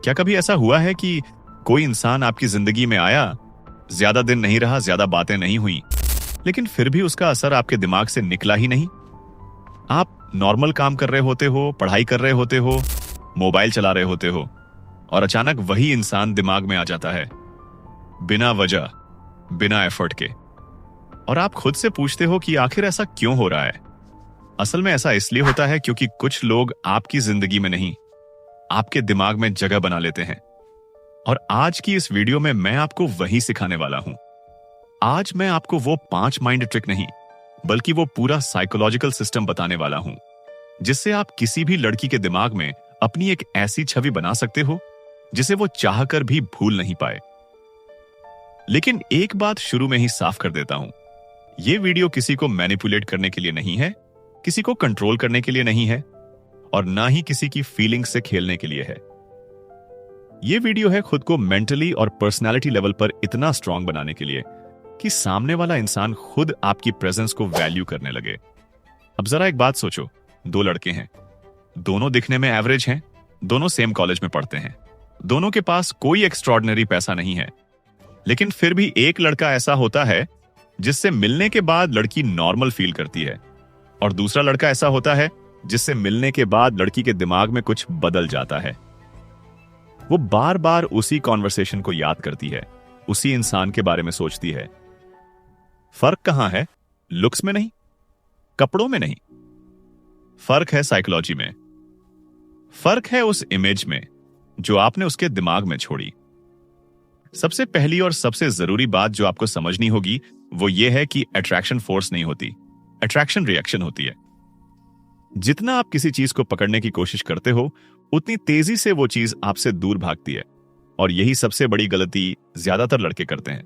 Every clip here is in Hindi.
क्या कभी ऐसा हुआ है कि कोई इंसान आपकी जिंदगी में आया, ज्यादा दिन नहीं रहा, ज्यादा बातें नहीं हुई, लेकिन फिर भी उसका असर आपके दिमाग से निकला ही नहीं? आप नॉर्मल काम कर रहे होते हो, पढ़ाई कर रहे होते हो, मोबाइल चला रहे होते हो, और अचानक वही इंसान दिमाग में आ जाता है, बिना वजह, बिना एफर्ट के। और आप खुद से पूछते हो कि आखिर ऐसा क्यों हो रहा है? असल में ऐसा इसलिए होता है क्योंकि कुछ लोग आपकी जिंदगी में नहीं, आपके दिमाग में जगह बना लेते हैं। और आज की इस वीडियो में मैं आपको वही सिखाने वाला हूं। आज मैं आपको वो 5 माइंड ट्रिक नहीं, बल्कि वो पूरा साइकोलॉजिकल सिस्टम बताने वाला हूं, जिससे आप किसी भी लड़की के दिमाग में अपनी एक ऐसी छवि बना सकते हो जिसे वो चाहकर भी भूल नहीं पाए। लेकिन एक बात शुरू में ही साफ कर देता हूं, यह वीडियो किसी को मैनिपुलेट करने के लिए नहीं है, किसी को कंट्रोल करने के लिए नहीं है, और ना ही किसी की फीलिंग्स से खेलने के लिए है। यह वीडियो है खुद को मेंटली और पर्सनालिटी लेवल पर इतना स्ट्रांग बनाने के लिए कि सामने वाला इंसान खुद आपकी प्रेजेंस को वैल्यू करने लगे। अब जरा एक बात सोचो, 2 लड़के हैं, दोनों दिखने में एवरेज हैं, दोनों सेम कॉलेज में पढ़ते हैं, दोनों के पास कोई एक्स्ट्रॉर्डिनरी पैसा नहीं है, लेकिन फिर भी एक लड़का ऐसा होता है जिससे मिलने के बाद लड़की नॉर्मल फील करती है, और दूसरा लड़का ऐसा होता है जिससे मिलने के बाद लड़की के दिमाग में कुछ बदल जाता है। वो बार बार उसी कॉन्वर्सेशन को याद करती है, उसी इंसान के बारे में सोचती है। फर्क कहां है? लुक्स में नहीं, कपड़ों में नहीं, फर्क है साइकोलॉजी में। फर्क है उस इमेज में जो आपने उसके दिमाग में छोड़ी। सबसे पहली और सबसे जरूरी बात जो आपको समझनी होगी वो ये है कि अट्रैक्शन फोर्स नहीं होती, अट्रैक्शन रिएक्शन होती है। जितना आप किसी चीज को पकड़ने की कोशिश करते हो, उतनी तेजी से वो चीज आपसे दूर भागती है, और यही सबसे बड़ी गलती ज्यादातर लड़के करते हैं।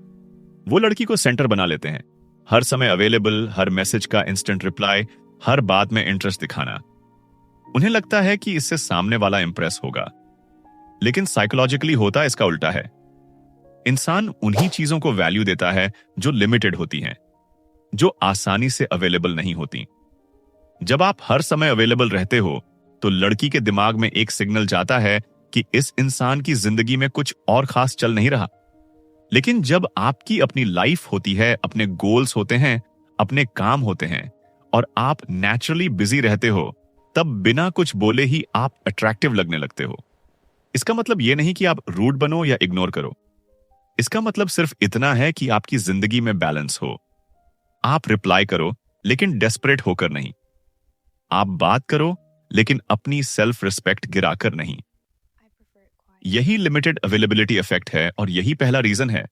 वो लड़की को सेंटर बना लेते हैं, हर समय अवेलेबल, हर मैसेज का इंस्टेंट रिप्लाई, हर बात में इंटरेस्ट दिखाना। उन्हें लगता है कि इससे सामने वाला इंप्रेस होगा, लेकिन साइकोलॉजिकली होता इसका उल्टा है। इंसान उन्हीं चीजों को वैल्यू देता है जो लिमिटेड होती हैं, जो आसानी से अवेलेबल नहीं होती। जब आप हर समय अवेलेबल रहते हो तो लड़की के दिमाग में एक सिग्नल जाता है कि इस इंसान की जिंदगी में कुछ और खास चल नहीं रहा। लेकिन जब आपकी अपनी लाइफ होती है, अपने गोल्स होते हैं, अपने काम होते हैं, और आप नेचुरली बिजी रहते हो, तब बिना कुछ बोले ही आप अट्रैक्टिव लगने लगते हो। इसका मतलब यह नहीं कि आप रूड बनो या इग्नोर करो। इसका मतलब सिर्फ इतना है कि आपकी जिंदगी में बैलेंस हो। आप रिप्लाई करो, लेकिन डेस्परेट होकर नहीं। आप बात करो, लेकिन अपनी सेल्फ रिस्पेक्ट गिराकर नहीं। यही लिमिटेड अवेलेबिलिटी इफेक्ट है, और यही पहला रीजन है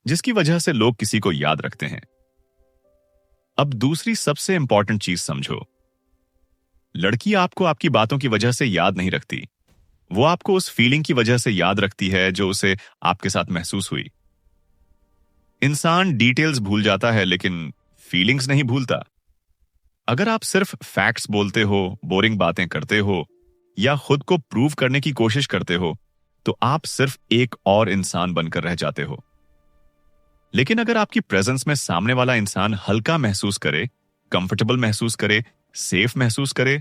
जिसकी वजह से लोग किसी को याद रखते हैं। अब दूसरी सबसे इंपॉर्टेंट चीज समझो, लड़की आपको आपकी बातों की वजह से याद नहीं रखती, वो आपको उस फीलिंग की वजह से याद रखती है जो उसे आपके साथ महसूस हुई। इंसान डिटेल्स भूल जाता है, लेकिन फीलिंग्स नहीं भूलता। अगर आप सिर्फ फैक्ट्स बोलते हो, बोरिंग बातें करते हो, या खुद को प्रूव करने की कोशिश करते हो, तो आप सिर्फ एक और इंसान बनकर रह जाते हो। लेकिन अगर आपकी प्रेजेंस में सामने वाला इंसान हल्का महसूस करे, कंफर्टेबल महसूस करे, सेफ महसूस करे,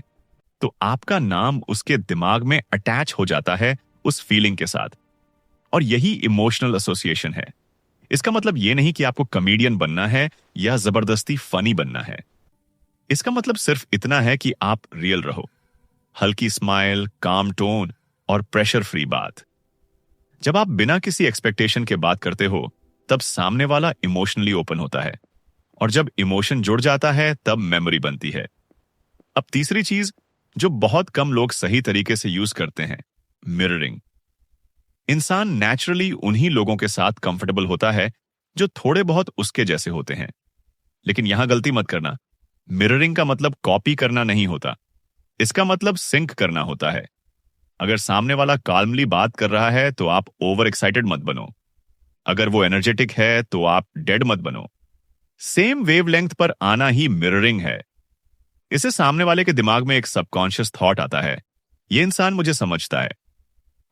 तो आपका नाम उसके दिमाग में अटैच हो जाता है उस फीलिंग के साथ। और यही इमोशनल एसोसिएशन है। इसका मतलब यह नहीं कि आपको कॉमेडियन बनना है या जबरदस्ती फनी बनना है। इसका मतलब सिर्फ इतना है कि आप रियल रहो। हल्की स्माइल, काम टोन, और प्रेशर फ्री बात। जब आप बिना किसी एक्सपेक्टेशन के बात करते हो, तब सामने वाला इमोशनली ओपन होता है, और जब इमोशन जुड़ जाता है तब मेमोरी बनती है। अब तीसरी चीज जो बहुत कम लोग सही तरीके से यूज करते हैं, मिररिंग। इंसान नेचुरली उन्हीं लोगों के साथ कंफर्टेबल होता है जो थोड़े बहुत उसके जैसे होते हैं। लेकिन यहां गलती मत करना, मिररिंग का मतलब कॉपी करना नहीं होता, इसका मतलब सिंक करना होता है। अगर सामने वाला काल्मली बात कर रहा है तो आप ओवर एक्साइटेड मत बनो। अगर वो एनर्जेटिक है तो आप डेड मत बनो। सेम वेवलेंथ पर आना ही मिररिंग है। इससे सामने वाले के दिमाग में एक सबकॉन्शियस थॉट आता है, ये इंसान मुझे समझता है,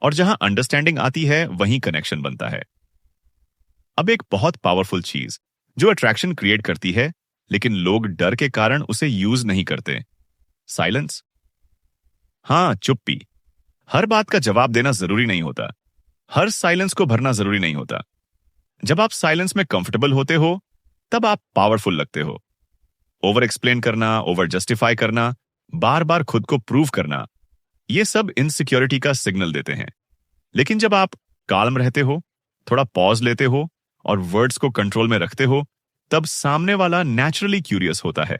और जहां अंडरस्टैंडिंग आती है वहीं कनेक्शन बनता है। अब एक बहुत पावरफुल चीज जो अट्रैक्शन क्रिएट करती है, लेकिन लोग डर के कारण उसे यूज नहीं करते, साइलेंस। हां, चुप्पी। हर बात का जवाब देना जरूरी नहीं होता, हर साइलेंस को भरना जरूरी नहीं होता। जब आप साइलेंस में कंफर्टेबल होते हो, तब आप पावरफुल लगते हो। ओवर एक्सप्लेन करना, ओवर जस्टिफाई करना, बार बार खुद को प्रूव करना, ये सब इनसिक्योरिटी का सिग्नल देते हैं। लेकिन जब आप काल्म रहते हो, थोड़ा पॉज लेते हो और वर्ड्स को कंट्रोल में रखते हो, तब सामने वाला नेचुरली क्यूरियस होता है।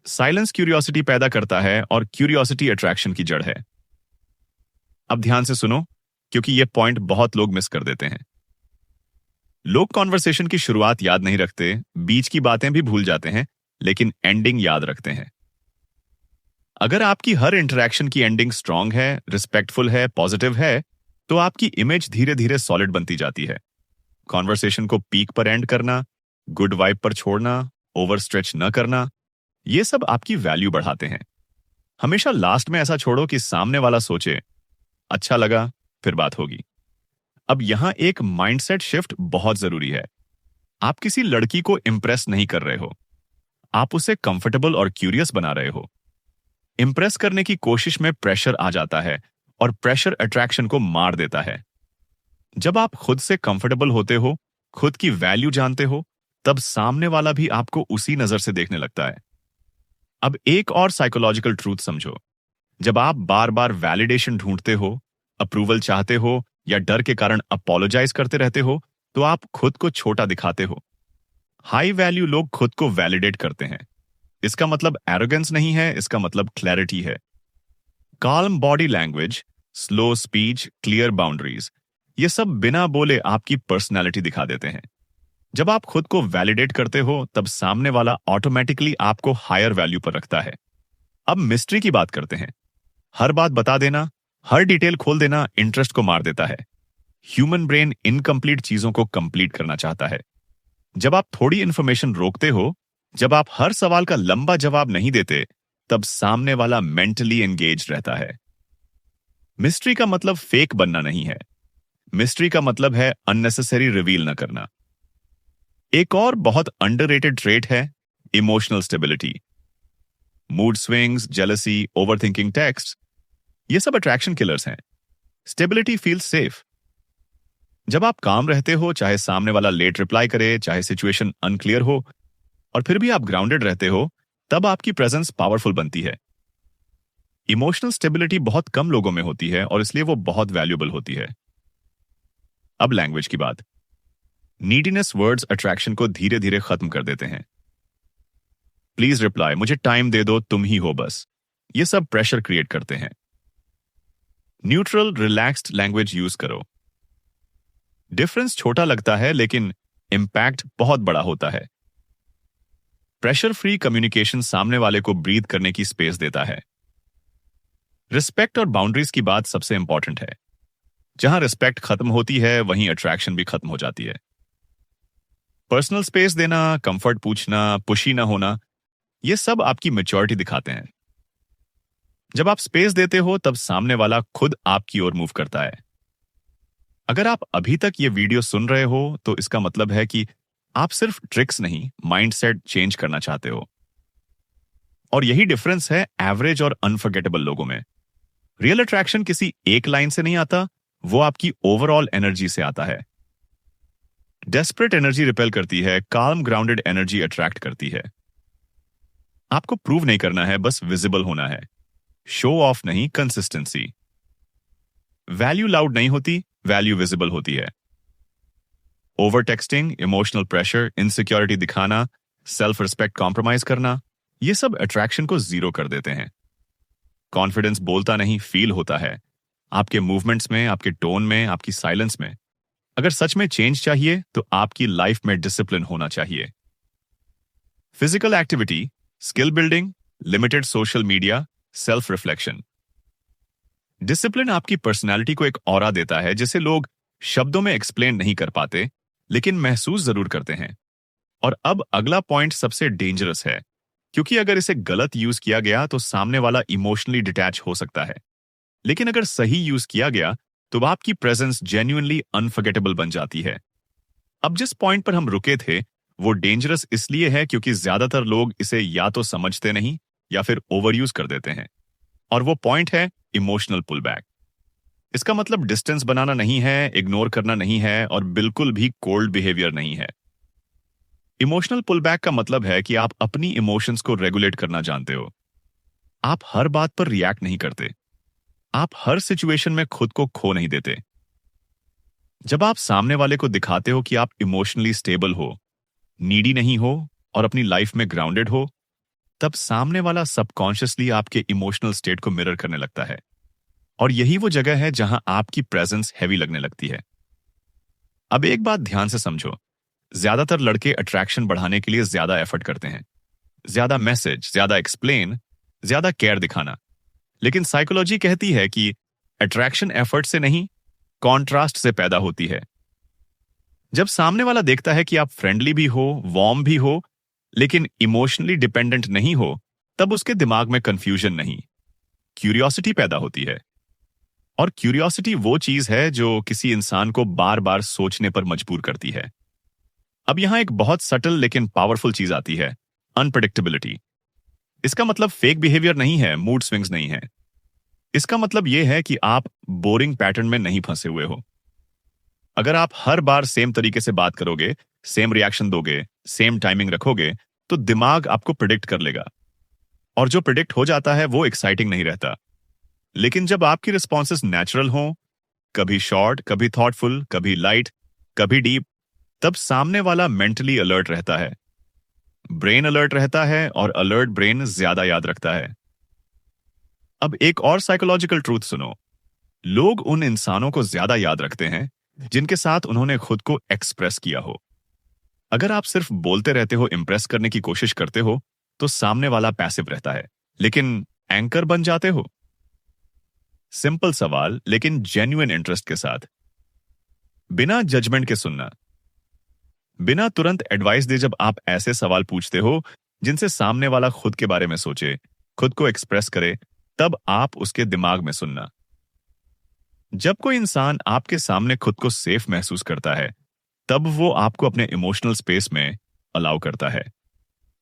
साइलेंस क्यूरियोसिटी पैदा करता है और क्यूरियोसिटी अट्रैक्शन की जड़ है। अब ध्यान से सुनो, क्योंकि यह पॉइंट बहुत लोग मिस कर देते हैं। लोग कॉन्वर्सेशन की शुरुआत याद नहीं रखते, बीच की बातें भी भूल जाते हैं, लेकिन एंडिंग याद रखते हैं। अगर आपकी हर इंटरैक्शन की एंडिंग स्ट्रांग है, रिस्पेक्टफुल है, पॉजिटिव है, तो आपकी इमेज धीरे धीरे सॉलिड बनती जाती है। कॉन्वर्सेशन को पीक पर एंड करना, गुड वाइब पर छोड़ना, ओवर स्ट्रेच न करना, ये सब आपकी वैल्यू बढ़ाते हैं। हमेशा लास्ट में ऐसा छोड़ो कि सामने वाला सोचे, अच्छा लगा, फिर बात होगी। अब यहां एक माइंडसेट शिफ्ट बहुत जरूरी है। आप किसी लड़की को इंप्रेस नहीं कर रहे हो, आप उसे कंफर्टेबल और क्यूरियस बना रहे हो। इंप्रेस करने की कोशिश में प्रेशर आ जाता है और प्रेशर अट्रैक्शन को मार देता है। जब आप खुद से कंफर्टेबल होते हो, खुद की वैल्यू जानते हो, तब सामने वाला भी आपको उसी नजर से देखने लगता है। अब एक और साइकोलॉजिकल ट्रूथ समझो। जब आप बार बार वैलिडेशन ढूंढते हो, अप्रूवल चाहते हो या डर के कारण अपोलोजाइज करते रहते हो, तो आप खुद को छोटा दिखाते हो। हाई वैल्यू लोग खुद को वैलिडेट करते हैं। इसका मतलब एरोगेंस नहीं है, इसका मतलब क्लैरिटी है। Calm body language, slow speech, clear boundaries, ये सब बिना बोले आपकी पर्सनैलिटी दिखा देते हैं। जब आप खुद को वैलिडेट करते हो, तब सामने वाला ऑटोमेटिकली आपको हायर वैल्यू पर रखता है। अब मिस्ट्री की बात करते हैं। हर बात बता देना, हर डिटेल खोल देना इंटरेस्ट को मार देता है। ह्यूमन ब्रेन इनकम्प्लीट चीजों को कंप्लीट करना चाहता है। जब आप थोड़ी इंफॉर्मेशन रोकते हो, जब आप हर सवाल का लंबा जवाब नहीं देते, तब सामने वाला मेंटली एंगेज रहता है। मिस्ट्री का मतलब फेक बनना नहीं है। मिस्ट्री का मतलब है अननेसेसरी रिवील न करना। एक और बहुत अंडररेटेड ट्रेट है emotional stability. Mood swings, jealousy, overthinking text, ये सब अट्रैक्शन किलर्स हैं। Stability feels safe. जब आप काम रहते हो, चाहे सामने वाला लेट रिप्लाई करे, चाहे सिचुएशन अनक्लियर हो, और फिर भी आप ग्राउंडेड रहते हो, तब आपकी प्रेजेंस पावरफुल बनती है। इमोशनल स्टेबिलिटी बहुत कम लोगों में होती है और इसलिए वो बहुत वैल्यूएबल होती है। अब लैंग्वेज की बात। नीडीनेस वर्ड्स अट्रैक्शन को धीरे धीरे खत्म कर देते हैं। प्लीज रिप्लाई, मुझे टाइम दे दो, तुम ही हो बस, ये सब प्रेशर क्रिएट करते हैं। न्यूट्रल रिलैक्स्ड लैंग्वेज यूज करो। डिफरेंस छोटा लगता है, लेकिन इंपैक्ट बहुत बड़ा होता है। प्रेशर फ्री कम्युनिकेशन सामने वाले को ब्रीथ करने की स्पेस देता है। रिस्पेक्ट और बाउंड्रीज की बात सबसे इंपॉर्टेंट है। जहां रिस्पेक्ट खत्म होती है, वहीं अट्रैक्शन भी खत्म हो जाती है। पर्सनल स्पेस देना, कंफर्ट पूछना, पुशी ना होना, ये सब आपकी मैच्योरिटी दिखाते हैं। जब आप स्पेस देते हो, तब सामने वाला खुद आपकी ओर मूव करता है। अगर आप अभी तक ये वीडियो सुन रहे हो, तो इसका मतलब है कि आप सिर्फ ट्रिक्स नहीं, माइंडसेट चेंज करना चाहते हो। और यही डिफरेंस है एवरेज और अनफॉरगेटेबल लोगों में। रियल अट्रैक्शन किसी एक लाइन से नहीं आता, वो आपकी ओवरऑल एनर्जी से आता है। डेस्परेट एनर्जी रिपेल करती है, काल्म ग्राउंडेड एनर्जी अट्रैक्ट करती है। आपको प्रूव नहीं करना है, बस विजिबल होना है। शो ऑफ नहीं, कंसिस्टेंसी। वैल्यू लाउड नहीं होती, वैल्यू विजिबल होती है। Over texting, emotional pressure, insecurity दिखाना, सेल्फ रिस्पेक्ट कॉम्प्रोमाइज करना, ये सब अट्रैक्शन को जीरो कर देते हैं। कॉन्फिडेंस बोलता नहीं, फील होता है। आपके मूवमेंट्स में, आपके टोन में, आपकी साइलेंस में। अगर सच में चेंज चाहिए, तो आपकी लाइफ में डिसिप्लिन होना चाहिए। Physical activity, skill building, limited social media, self reflection. Discipline आपकी पर्सनैलिटी को एक ऑरा देता है, जिसे लोग शब्दों में एक्सप्लेन नहीं कर पाते, लेकिन महसूस जरूर करते हैं। और अब अगला पॉइंट सबसे डेंजरस है, क्योंकि अगर इसे गलत यूज किया गया तो सामने वाला इमोशनली डिटैच हो सकता है। लेकिन अगर सही यूज किया गया तो आपकी प्रेजेंस जेन्युइनली अनफॉरगेटेबल बन जाती है। अब जिस पॉइंट पर हम रुके थे, वो डेंजरस इसलिए है क्योंकि ज्यादातर लोग इसे या तो समझते नहीं या फिर ओवर यूज कर देते हैं। और वो पॉइंट है इमोशनल पुल बैक। इसका मतलब डिस्टेंस बनाना नहीं है, इग्नोर करना नहीं है और बिल्कुल भी कोल्ड बिहेवियर नहीं है। इमोशनल पुल बैक का मतलब है कि आप अपनी इमोशंस को रेगुलेट करना जानते हो। आप हर बात पर रिएक्ट नहीं करते। आप हर सिचुएशन में खुद को खो नहीं देते। जब आप सामने वाले को दिखाते हो कि आप इमोशनली स्टेबल हो, नीडी नहीं हो और अपनी लाइफ में ग्राउंडेड हो, तब सामने वाला सबकॉन्शियसली आपके इमोशनल स्टेट को मिरर करने लगता है। और यही वो जगह है जहां आपकी प्रेजेंस हैवी लगने लगती है। अब एक बात ध्यान से समझो, ज्यादातर लड़के अट्रैक्शन बढ़ाने के लिए ज्यादा एफर्ट करते हैं, ज्यादा मैसेज, ज्यादा एक्सप्लेन, ज्यादा केयर दिखाना। लेकिन साइकोलॉजी कहती है कि अट्रैक्शन एफर्ट से नहीं, कॉन्ट्रास्ट से पैदा होती है। जब सामने वाला देखता है कि आप फ्रेंडली भी हो, वार्म भी हो, लेकिन इमोशनली डिपेंडेंट नहीं हो, तब उसके दिमाग में कंफ्यूजन नहीं, क्यूरियोसिटी पैदा होती है। और क्यूरियोसिटी वो चीज है जो किसी इंसान को बार बार सोचने पर मजबूर करती है। अब यहां एक बहुत सटल लेकिन पावरफुल चीज आती है, अनप्रेडिक्टेबिलिटी। इसका मतलब फेक बिहेवियर नहीं है, मूड स्विंग्स नहीं है। इसका मतलब यह है कि आप बोरिंग पैटर्न में नहीं फंसे हुए हो। अगर आप हर बार सेम तरीके से बात करोगे, सेम रिएक्शन दोगे, सेम टाइमिंग रखोगे, तो दिमाग आपको प्रिडिक्ट कर लेगा। और जो प्रिडिक्ट हो जाता है वो एक्साइटिंग नहीं रहता। लेकिन जब आपकी रिस्पॉन्सेस नेचुरल हों, कभी शॉर्ट, कभी थॉटफुल, कभी लाइट, कभी डीप, तब सामने वाला मेंटली अलर्ट रहता है। ब्रेन अलर्ट रहता है और अलर्ट ब्रेन ज्यादा याद रखता है। अब एक और साइकोलॉजिकल ट्रूथ सुनो, लोग उन इंसानों को ज्यादा याद रखते हैं जिनके साथ उन्होंने खुद को एक्सप्रेस किया हो। अगर आप सिर्फ बोलते रहते हो, इंप्रेस करने की कोशिश करते हो, तो सामने वाला पैसिव रहता है। लेकिन एंकर बन जाते हो। सिंपल सवाल लेकिन जेन्युइन इंटरेस्ट के साथ, बिना जजमेंट के सुनना, बिना तुरंत एडवाइस दे। जब आप ऐसे सवाल पूछते हो जिनसे सामने वाला खुद के बारे में सोचे, खुद को एक्सप्रेस करे, तब आप उसके दिमाग में सुनना। जब कोई इंसान आपके सामने खुद को सेफ महसूस करता है, तब वो आपको अपने इमोशनल स्पेस में अलाउ करता है।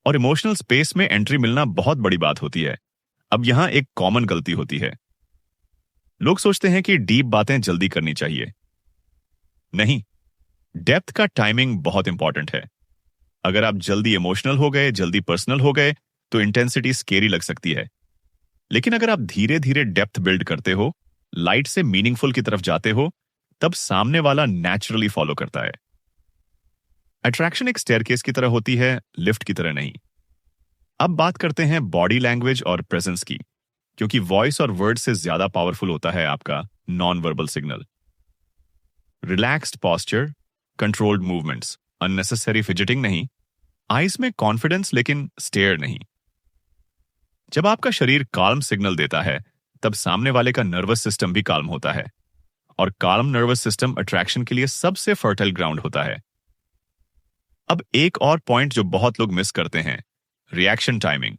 और इमोशनल स्पेस में एंट्री मिलना बहुत बड़ी बात होती है। अब यहां एक कॉमन गलती होती है, लोग सोचते हैं कि डीप बातें जल्दी करनी चाहिए। नहीं, डेप्थ का टाइमिंग बहुत इंपॉर्टेंट है। अगर आप जल्दी इमोशनल हो गए, जल्दी पर्सनल हो गए, तो इंटेंसिटी स्केरी लग सकती है। लेकिन अगर आप धीरे धीरे डेप्थ बिल्ड करते हो, लाइट से मीनिंगफुल की तरफ जाते हो, तब सामने वाला नेचुरली फॉलो करता है। अट्रैक्शन एक स्टेयरकेस की तरह होती है, लिफ्ट की तरह नहीं। अब बात करते हैं बॉडी लैंग्वेज और प्रेजेंस की, क्योंकि वॉइस और वर्ड से ज्यादा पावरफुल होता है आपका non verbal signal. Relaxed posture, controlled movements, unnecessary fidgeting नहीं, आईज में कॉन्फिडेंस लेकिन स्टेयर नहीं। जब आपका शरीर काल्म सिग्नल देता है, तब सामने वाले का नर्वस सिस्टम भी काल्म होता है। और काल्म नर्वस सिस्टम अट्रैक्शन के लिए सबसे फर्टाइल ग्राउंड होता है। अब एक और पॉइंट जो बहुत लोग मिस करते हैं, रिएक्शन टाइमिंग।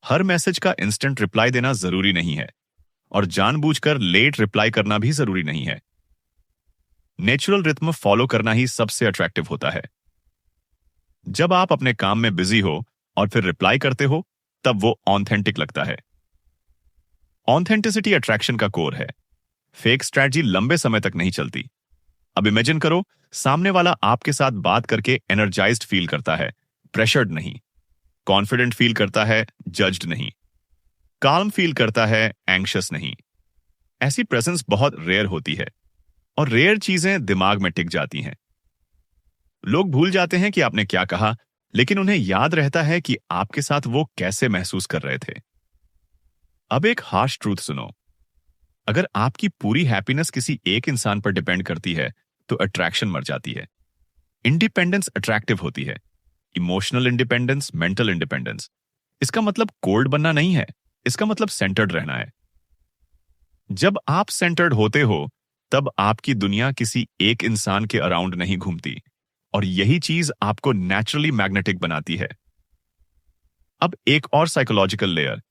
हर मैसेज का इंस्टेंट रिप्लाई देना जरूरी नहीं है, और जानबूझकर लेट रिप्लाई करना भी जरूरी नहीं है। नेचुरल रिथम फॉलो करना ही सबसे अट्रैक्टिव होता है। जब आप अपने काम में बिजी हो और फिर रिप्लाई करते हो, तब वो ऑथेंटिक लगता है। ऑथेंटिसिटी अट्रैक्शन का कोर है। फेक स्ट्रैटेजी लंबे समय तक नहीं चलती। अब इमेजिन करो, सामने वाला आपके साथ बात करके एनर्जाइज्ड फील करता है, प्रेशर्ड नहीं। कॉन्फिडेंट फील करता है, जज्ड नहीं। काल्म फील करता है, एंग्शियस नहीं। ऐसी प्रेजेंस बहुत रेयर होती है, और रेयर चीजें दिमाग में टिक जाती हैं। लोग भूल जाते हैं कि आपने क्या कहा, लेकिन उन्हें याद रहता है कि आपके साथ वो कैसे महसूस कर रहे थे। अब एक हार्श ट्रूथ सुनो, अगर आपकी पूरी हैप्पीनेस किसी एक इंसान पर डिपेंड करती है, तो अट्रैक्शन मर जाती है। इंडिपेंडेंस अट्रैक्टिव होती है, इमोशनल इंडिपेंडेंस, मेंटल इंडिपेंडेंस। इसका मतलब कोल्ड बनना नहीं है, इसका मतलब सेंटर्ड रहना है। जब आप सेंटर्ड होते हो, तब आपकी दुनिया किसी एक इंसान के अराउंड नहीं घूमती, और यही चीज आपको नेचुरली मैग्नेटिक बनाती है। अब एक और साइकोलॉजिकल लेयर,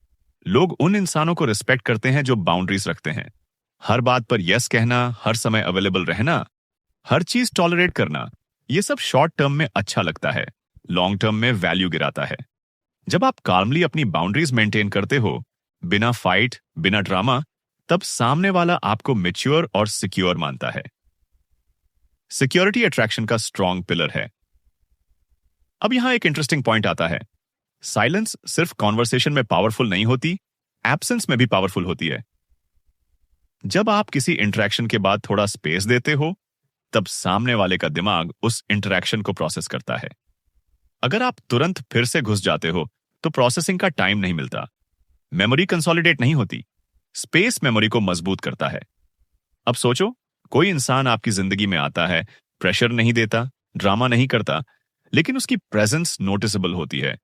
लोग उन इंसानों को रिस्पेक्ट करते हैं जो बाउंड्रीज रखते हैं। हर बात पर यस कहना, हर समय अवेलेबल रहना, हर चीज टॉलरेट करना, ये सब शॉर्ट टर्म में अच्छा लगता है, लॉन्ग टर्म में वैल्यू गिराता है। जब आप काल्मली अपनी बाउंड्रीज मेंटेन करते हो, बिना फाइट, बिना ड्रामा, तब सामने वाला आपको मैच्योर और सिक्योर मानता है। सिक्योरिटी अट्रैक्शन का स्ट्रॉन्ग पिलर है। अब यहां एक इंटरेस्टिंग पॉइंट आता है। साइलेंस सिर्फ कॉन्वर्सेशन में पावरफुल नहीं होती, एब्सेंस में भी पावरफुल होती है। जब आप किसी इंटरेक्शन के बाद थोड़ा स्पेस देते हो, तब सामने वाले का दिमाग उस इंटरेक्शन को प्रोसेस करता है। अगर आप तुरंत फिर से घुस जाते हो, तो प्रोसेसिंग का टाइम नहीं मिलता, मेमोरी कंसोलिडेट नहीं होती। स्पेस मेमोरी को मजबूत करता है। अब सोचो, कोई इंसान आपकी जिंदगी में आता है, प्रेशर नहीं देता, ड्रामा नहीं करता, लेकिन उसकी प्रेजेंस नोटिसेबल होती है,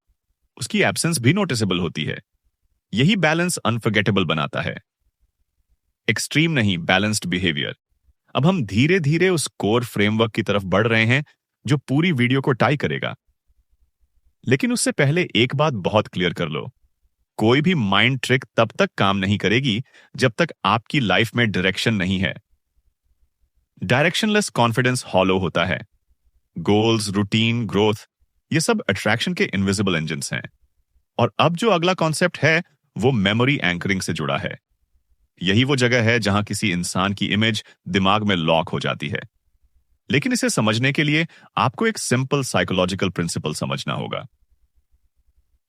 उसकी एब्सेंस भी नोटिसेबल होती है। यही बैलेंस अनफॉरगेटेबल बनाता है। एक्सट्रीम नहीं, बैलेंस्ड बिहेवियर। अब हम धीरे धीरे उस कोर फ्रेमवर्क की तरफ बढ़ रहे हैं जो पूरी वीडियो को टाई करेगा। लेकिन उससे पहले एक बात बहुत क्लियर कर लो, कोई भी माइंड ट्रिक तब तक काम नहीं करेगी जब तक आपकी लाइफ में डायरेक्शन नहीं है। डायरेक्शनलेस कॉन्फिडेंस हॉलो होता है। गोल्स, रूटीन, ग्रोथ, ये सब अट्रैक्शन के इनविजिबल इंजन्स हैं। और अब जो अगला कॉन्सेप्ट है वो मेमोरी एंकरिंग से जुड़ा है। यही वो जगह है जहां किसी इंसान की इमेज दिमाग में लॉक हो जाती है। लेकिन इसे समझने के लिए आपको एक सिंपल साइकोलॉजिकल प्रिंसिपल समझना होगा।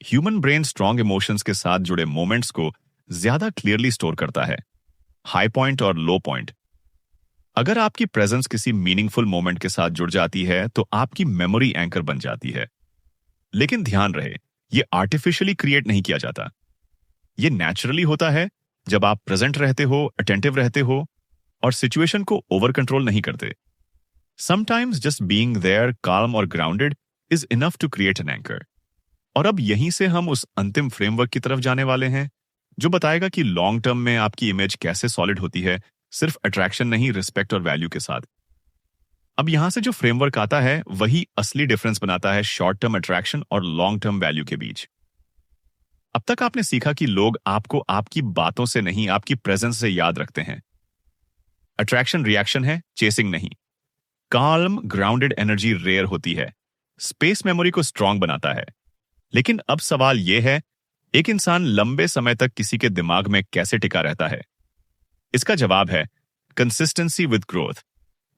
ह्यूमन ब्रेन स्ट्रॉन्ग इमोशंस के साथ जुड़े मोमेंट्स को ज्यादा क्लियरली स्टोर करता है, हाई पॉइंट और लो पॉइंट। अगर आपकी प्रेजेंस किसी मीनिंगफुल मोमेंट के साथ जुड़ जाती है तो आपकी मेमोरी एंकर बन जाती है। लेकिन ध्यान रहे, यह आर्टिफिशियली क्रिएट नहीं किया जाता। यह नेचुरली होता है जब आप प्रेजेंट रहते हो, अटेंटिव रहते हो और सिचुएशन को ओवर कंट्रोल नहीं करते। Sometimes just being there, calm और grounded is enough to create an anchor. और अब यहीं से हम उस अंतिम फ्रेमवर्क की तरफ जाने वाले हैं जो बताएगा कि लॉन्ग टर्म में आपकी इमेज कैसे सॉलिड होती है, सिर्फ अट्रैक्शन नहीं, रिस्पेक्ट और वैल्यू के साथ। अब यहां से जो फ्रेमवर्क आता है वही असली डिफरेंस बनाता है शॉर्ट टर्म अट्रैक्शन और लॉन्ग टर्म वैल्यू के बीच। अब तक आपने सीखा कि लोग आपको आपकी बातों से नहीं, आपकी प्रेजेंस से याद रखते हैं। अट्रैक्शन रिएक्शन है, चेसिंग नहीं। काल्म ग्राउंडेड एनर्जी रेयर होती है, स्पेस मेमोरी को स्ट्रांग बनाता है। लेकिन अब सवाल यह है, एक इंसान लंबे समय तक किसी के दिमाग में कैसे टिका रहता है? इसका जवाब है कंसिस्टेंसी विद ग्रोथ।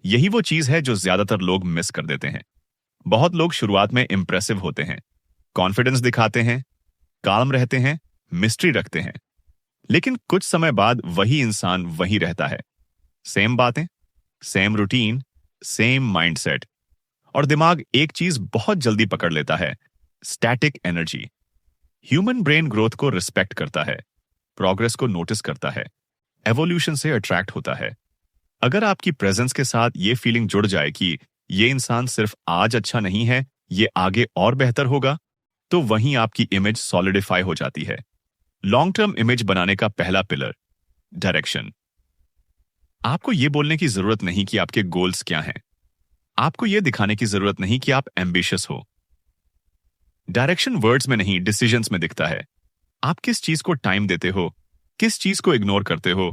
यही वो चीज है जो ज्यादातर लोग मिस कर देते हैं। बहुत लोग शुरुआत में इंप्रेसिव होते हैं, कॉन्फिडेंस दिखाते हैं, काम रहते हैं, मिस्ट्री रखते हैं, लेकिन कुछ समय बाद वही इंसान वही रहता है। सेम बातें, सेम रूटीन, सेम माइंडसेट। और दिमाग एक चीज बहुत जल्दी पकड़ लेता है, static energy. Human brain growth को रिस्पेक्ट करता है, प्रोग्रेस को नोटिस करता है, एवोल्यूशन से अट्रैक्ट होता है। अगर आपकी प्रेजेंस के साथ ये फीलिंग जुड़ जाए कि ये इंसान सिर्फ आज अच्छा नहीं है, ये आगे और बेहतर होगा, तो वहीं आपकी इमेज सॉलिडिफाई हो जाती है। लॉन्ग टर्म इमेज बनाने का पहला पिलर, डायरेक्शन। आपको यह बोलने की जरूरत नहीं कि आपके गोल्स क्या हैं। आपको यह दिखाने की जरूरत नहीं कि आप एम्बिशियस हो। डायरेक्शन वर्ड्स में नहीं, डिसीजंस में दिखता है। आप किस चीज को टाइम देते हो, किस चीज को इग्नोर करते हो,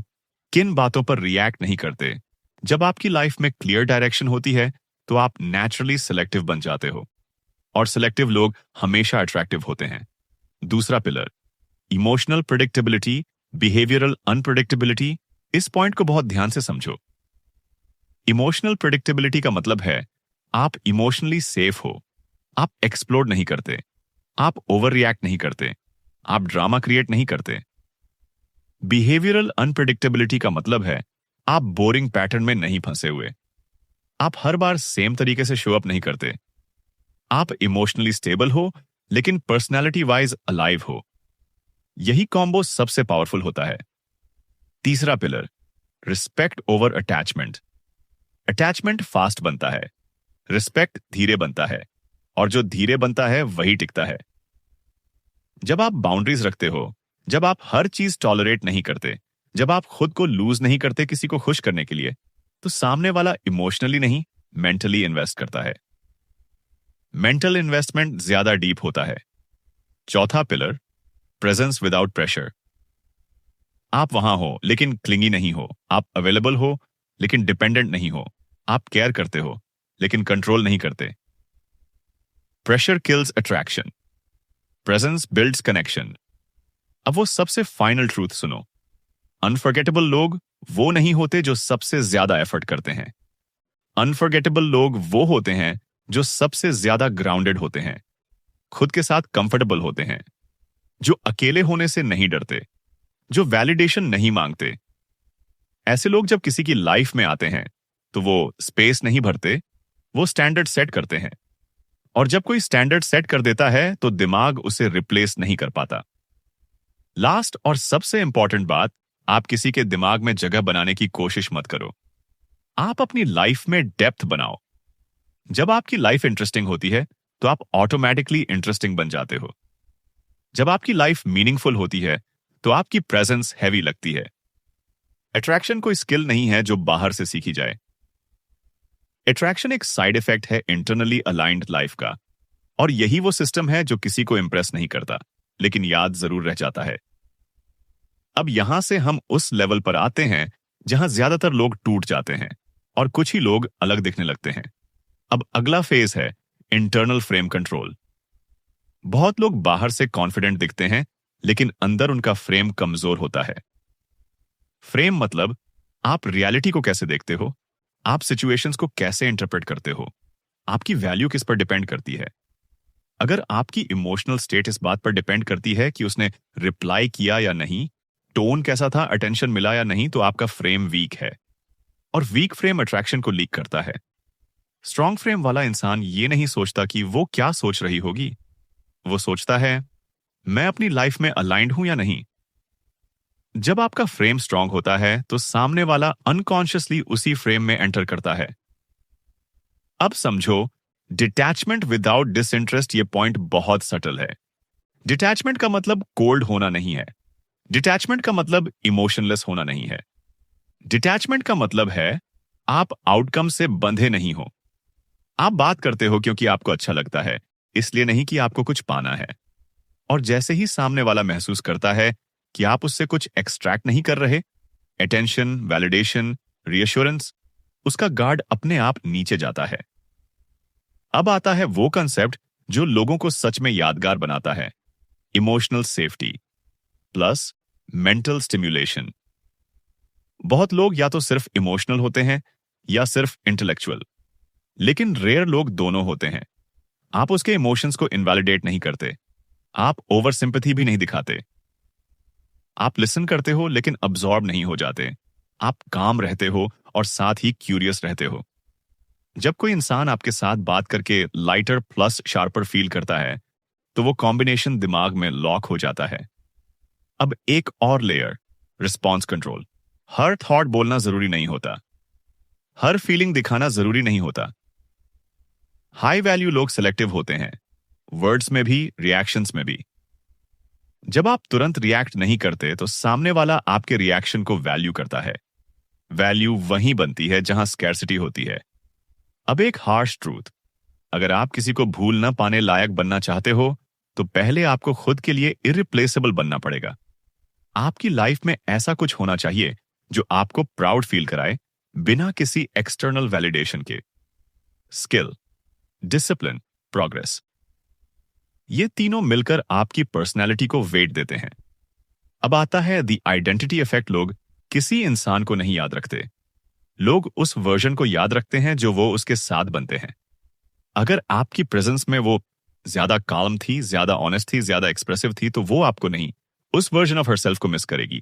किन बातों पर रिएक्ट नहीं करते। जब आपकी लाइफ में क्लियर डायरेक्शन होती है तो आप नेचुरली सिलेक्टिव बन जाते हो, और सिलेक्टिव लोग हमेशा अट्रैक्टिव होते हैं। दूसरा pillar, emotional predictability, behavioural unpredictability. इस पॉइंट को बहुत ध्यान से समझो। इमोशनल प्रेडिक्टेबिलिटी का मतलब है आप इमोशनली सेफ हो, आप एक्सप्लोर नहीं करते, आप ओवर रिएक्ट नहीं करते, आप ड्रामा क्रिएट नहीं करते। बिहेवियरल अनप्रेडिक्टेबिलिटी का मतलब है आप बोरिंग पैटर्न में नहीं फंसे हुए, आप हर बार सेम तरीके से शो अप नहीं करते, आप इमोशनली स्टेबल हो लेकिन पर्सनैलिटी वाइज अलाइव हो। यही कॉम्बो सबसे पावरफुल होता है। तीसरा pillar, respect over attachment. Attachment fast बनता है, रिस्पेक्ट धीरे बनता है, और जो धीरे बनता है वही टिकता है। जब आप बाउंड्रीज रखते हो, जब आप हर चीज टॉलरेट नहीं करते, जब आप खुद को लूज नहीं करते किसी को खुश करने के लिए, तो सामने वाला इमोशनली नहीं, मेंटली इन्वेस्ट करता है। मेंटल इन्वेस्टमेंट ज्यादा डीप होता है। चौथा पिलर, प्रेजेंस विदाउट प्रेशर। आप वहां हो लेकिन क्लिंगी नहीं हो, आप अवेलेबल हो लेकिन डिपेंडेंट नहीं हो, आप केयर करते हो लेकिन कंट्रोल नहीं करते। Pressure kills attraction, presence builds connection. अब वो सबसे फाइनल ट्रूथ सुनो। अनफॉरगेटेबल लोग वो नहीं होते जो सबसे ज्यादा एफर्ट करते हैं। अनफॉरगेटेबल लोग वो होते हैं जो सबसे ज्यादा ग्राउंडेड होते हैं, खुद के साथ कंफर्टेबल होते हैं, जो अकेले होने से नहीं डरते, जो वैलिडेशन नहीं मांगते। ऐसे लोग जब किसी की लाइफ में आते हैं तो वो स्पेस नहीं भरते, वो स्टैंडर्ड सेट करते हैं। और जब कोई स्टैंडर्ड सेट कर देता है तो दिमाग उसे रिप्लेस नहीं कर पाता। लास्ट और सबसे इंपॉर्टेंट बात, आप किसी के दिमाग में जगह बनाने की कोशिश मत करो। आप अपनी लाइफ में डेप्थ बनाओ। जब आपकी लाइफ इंटरेस्टिंग होती है तो आप ऑटोमेटिकली इंटरेस्टिंग बन जाते हो। जब आपकी लाइफ मीनिंगफुल होती है तो आपकी प्रेजेंस हैवी लगती है। अट्रैक्शन कोई स्किल नहीं है जो बाहर से सीखी जाए। अट्रैक्शन एक साइड इफेक्ट है इंटरनली अलाइंड लाइफ का, और यही वो सिस्टम है जो किसी को इंप्रेस नहीं करता लेकिन याद जरूर रह जाता है। अब यहां से हम उस लेवल पर आते हैं जहां ज्यादातर लोग टूट जाते हैं और कुछ ही लोग अलग दिखने लगते हैं। अब अगला फेज है इंटरनल फ्रेम कंट्रोल। बहुत लोग बाहर से कॉन्फिडेंट दिखते हैं लेकिन अंदर उनका फ्रेम कमजोर होता है। फ्रेम मतलब आप रियलिटी को कैसे देखते हो, आप सिचुएशंस को कैसे इंटरप्रेट करते हो, आपकी वैल्यू किस पर डिपेंड करती है। अगर आपकी इमोशनल स्टेट इस बात पर डिपेंड करती है कि उसने रिप्लाई किया या नहीं, टोन कैसा था, अटेंशन मिला या नहीं, तो आपका फ्रेम वीक है। और वीक फ्रेम अट्रैक्शन को लीक करता है। स्ट्रॉन्ग फ्रेम वाला इंसान ये नहीं सोचता कि वो क्या सोच रही होगी, वो सोचता है मैं अपनी लाइफ में अलाइंड हूं या नहीं। जब आपका फ्रेम स्ट्रांग होता है तो सामने वाला अनकॉन्शियसली उसी फ्रेम में एंटर करता है। अब समझो, डिटैचमेंट विदाउट डिसइंटरेस्ट, ये पॉइंट बहुत सटल है। डिटैचमेंट का मतलब कोल्ड होना नहीं है। डिटैचमेंट का मतलब इमोशनलेस होना नहीं है। डिटैचमेंट का मतलब है आप आउटकम से बंधे नहीं हो। आप बात करते हो क्योंकि आपको अच्छा लगता है, इसलिए नहीं कि आपको कुछ पाना है। और जैसे ही सामने वाला महसूस करता है कि आप उससे कुछ एक्सट्रैक्ट नहीं कर रहे, अटेंशन, वैलिडेशन, रीअश्योरेंस, उसका गार्ड अपने आप नीचे जाता है। अब आता है वो कंसेप्ट जो लोगों को सच में यादगार बनाता है, emotional safety plus mental stimulation. बहुत लोग या तो सिर्फ इमोशनल होते हैं या सिर्फ इंटेलेक्चुअल, लेकिन रेयर लोग दोनों होते हैं। आप उसके इमोशंस को इनवैलिडेट नहीं करते, आप ओवर सिंपैथी भी नहीं दिखाते। आप लिसन करते हो लेकिन अब्सॉर्ब नहीं हो जाते। आप काम रहते हो और साथ ही क्यूरियस रहते हो। जब कोई इंसान आपके साथ बात करके लाइटर प्लस शार्पर फील करता है तो वो कॉम्बिनेशन दिमाग में लॉक हो जाता है। अब एक और लेयर, रिस्पॉन्स कंट्रोल। हर थॉट बोलना जरूरी नहीं होता, हर फीलिंग दिखाना जरूरी नहीं होता। हाई वैल्यू लोग सिलेक्टिव होते हैं, वर्ड्स में भी, रिएक्शंस में भी। जब आप तुरंत रिएक्ट नहीं करते तो सामने वाला आपके रिएक्शन को वैल्यू करता है। वैल्यू वहीं बनती है जहां स्कैर्सिटी होती है। अब एक हार्श ट्रूथ, अगर आप किसी को भूल न पाने लायक बनना चाहते हो तो पहले आपको खुद के लिए इरिप्लेसेबल बनना पड़ेगा। आपकी लाइफ में ऐसा कुछ होना चाहिए जो आपको प्राउड फील कराए, बिना किसी एक्सटर्नल वैलिडेशन के। स्किल, डिसिप्लिन, प्रोग्रेस, ये तीनों मिलकर आपकी पर्सनैलिटी को वेट देते हैं। अब आता है द आइडेंटिटी इफेक्ट। लोग किसी इंसान को नहीं याद रखते, लोग उस वर्जन को याद रखते हैं जो वो उसके साथ बनते हैं। अगर आपकी प्रेजेंस में वो ज्यादा काल्म थी, ज्यादा ऑनेस्ट थी, ज्यादा एक्सप्रेसिव थी, तो वो आपको नहीं, उस वर्जन ऑफ हरसेल्फ को मिस करेगी।